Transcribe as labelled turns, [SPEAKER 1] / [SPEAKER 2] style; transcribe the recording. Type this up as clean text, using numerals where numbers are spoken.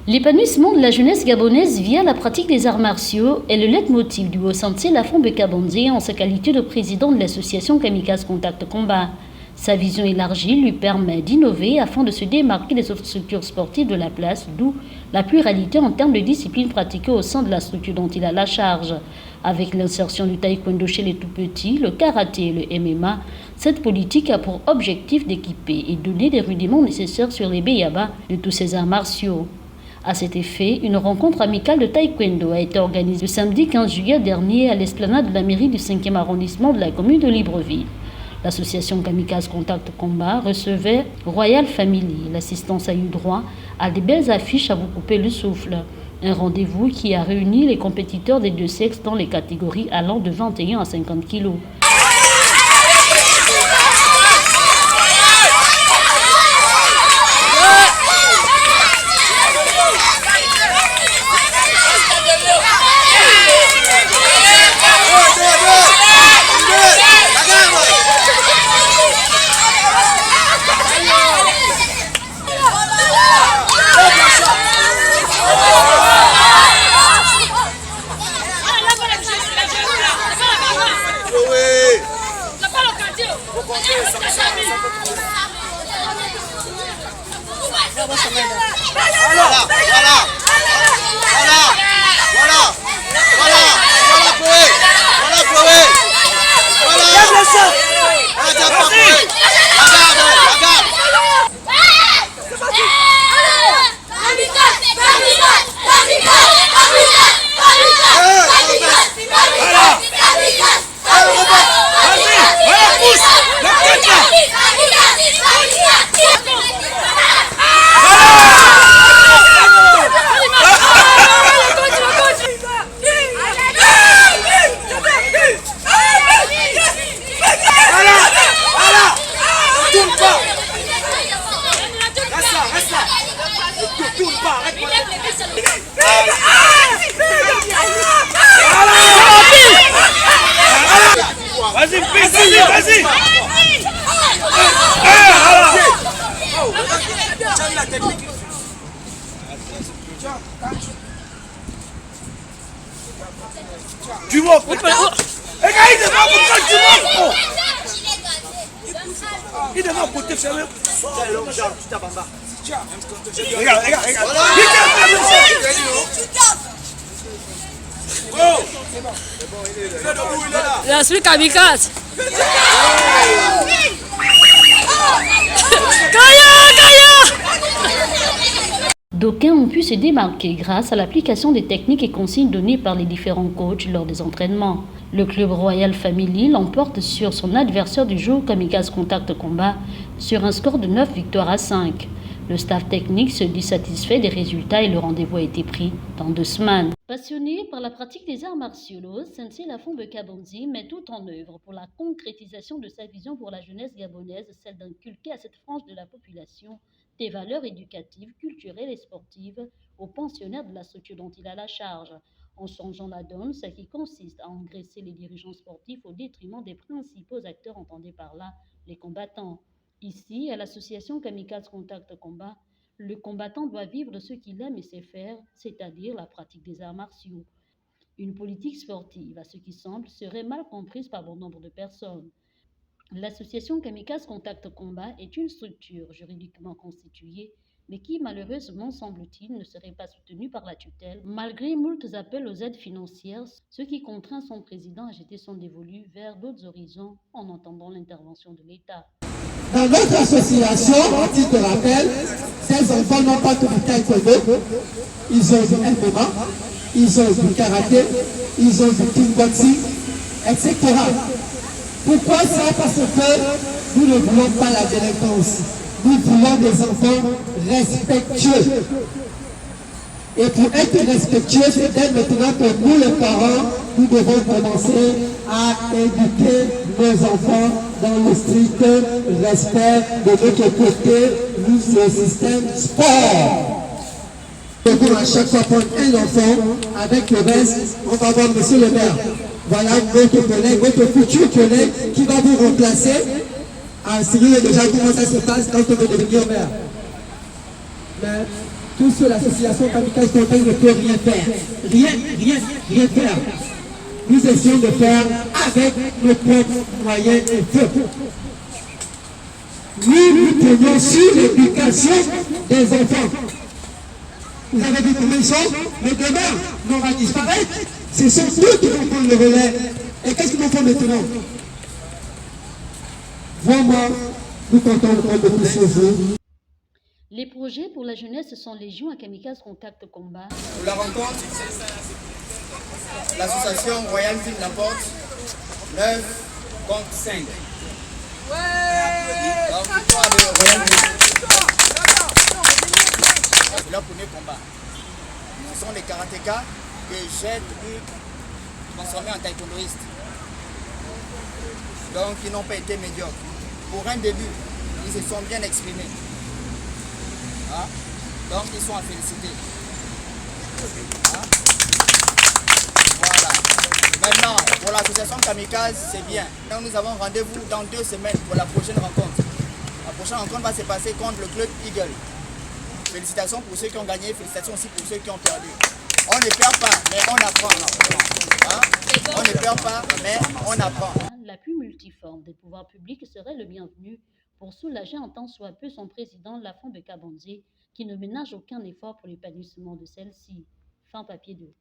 [SPEAKER 1] L'épanouissement de la jeunesse gabonaise via la pratique des arts martiaux est le leitmotiv du Haut Sentier Lafond Bekabondé en sa qualité de président de l'association Kamikaze Contact Combat. Sa vision élargie lui permet d'innover afin de se démarquer des autres structures sportives de la place, d'où la pluralité en termes de disciplines pratiquées au sein de la structure dont il a la charge. Avec l'insertion du taekwondo chez les tout-petits, le karaté et le MMA, cette politique a pour objectif d'équiper et donner des rudiments nécessaires sur les béyabas de tous ces arts martiaux. À cet effet, une rencontre amicale de taekwondo a été organisée le samedi 15 juillet dernier à l'esplanade de la mairie du 5e arrondissement de la commune de Libreville. L'association Kamikaze Contact Combat recevait Royal Family. L'assistance a eu droit à des belles affiches à vous couper le souffle. Un rendez-vous qui a réuni les compétiteurs des deux sexes dans les catégories allant de 21 à 50 kilos.
[SPEAKER 2] Vas-y. Tu montes. Il devant côté fermé. Regarde.
[SPEAKER 3] Je suis kamikaze.
[SPEAKER 1] D'aucuns ont pu se démarquer grâce à l'application des techniques et consignes données par les différents coachs lors des entraînements. Le club Royal Family l'emporte sur son adversaire du jour, Kamikaze Contact Combat, sur un score de 9 victoires à 5. Le staff technique se dit satisfait des résultats et le rendez-vous a été pris dans 2 semaines. Passionné par la pratique des arts martiaux, Sensei Lafond Bekabondé met tout en œuvre pour la concrétisation de sa vision pour la jeunesse gabonaise, celle d'inculquer à cette frange de la population des valeurs éducatives, culturelles et sportives aux pensionnaires de la structure dont il a la charge, en changeant la donne, ce qui consiste à engraisser les dirigeants sportifs au détriment des principaux acteurs entendus par là, les combattants. Ici, à l'association Kamikaze Contact Combat, le combattant doit vivre de ce qu'il aime et sait faire, c'est-à-dire la pratique des arts martiaux. Une politique sportive, à ce qui semble, serait mal comprise par bon nombre de personnes. L'association Kamikaze Contact Combat est une structure juridiquement constituée, mais qui malheureusement, semble-t-il, ne serait pas soutenue par la tutelle, malgré moultes appels aux aides financières, ce qui contraint son président à jeter son dévolu vers d'autres horizons en entendant l'intervention de l'État.
[SPEAKER 4] Dans notre association, à titre de rappel, ces enfants n'ont pas que du taekwondo, ils ont du MMA, ils ont du karaté, ils ont du kickboxing, etc. Pourquoi ça? Parce que nous ne voulons pas la délinquance. Nous voulons des enfants respectueux. Et pour être respectueux, c'est dès maintenant que nous, les parents, nous devons commencer à éduquer nos enfants dans le strict respect de notre côté, le système sport. Donc à chaque fois prendre un enfant, avec le reste, on va voir monsieur le maire. Voilà votre collègue, votre futur collègue qui va vous remplacer. Enseigner déjà comment ça se passe quand on veut devenir maire. Mais Tout ce l'association Kamikaze Contact ne peut rien faire. Rien faire. Nous essayons de faire avec nos propres moyens et feux. Nous tenons sur l'éducation des enfants. Vous avez vu comment ils sont, mais demain, on va disparaître. Ce sont eux qui vont prendre le relais. Et qu'est-ce qu'ils vont faire maintenant? Vraiment, nous comptons le prendre plus sur vous.
[SPEAKER 1] Les projets pour la jeunesse sont légion à Kamikaze Contact Combat.
[SPEAKER 5] Pour la rencontre, l'association Royal Team l'emporte 9 contre 5. Donc, victoire de Royal Team. C'est leur premier combat. Ce sont les karatékas que j'ai pu transformer en taekwondoïstes. Donc, ils n'ont pas été médiocres. Pour un début, ils se sont bien exprimés. Hein? Donc, ils sont à féliciter. Hein? Voilà. Maintenant, pour l'association Kamikaze, c'est bien. Donc, nous avons rendez-vous dans 2 semaines pour la prochaine rencontre. La prochaine rencontre va se passer contre le club Eagle. Félicitations pour ceux qui ont gagné, félicitations aussi pour ceux qui ont perdu. On ne perd pas, mais on apprend. Hein? On ne perd pas, mais on apprend.
[SPEAKER 1] L'appui multiforme des pouvoirs publics serait le bienvenu pour soulager en tant soit peu son président, Lafont Bekabonzi, qui ne ménage aucun effort pour l'épanouissement de celle-ci. Fin papier 2.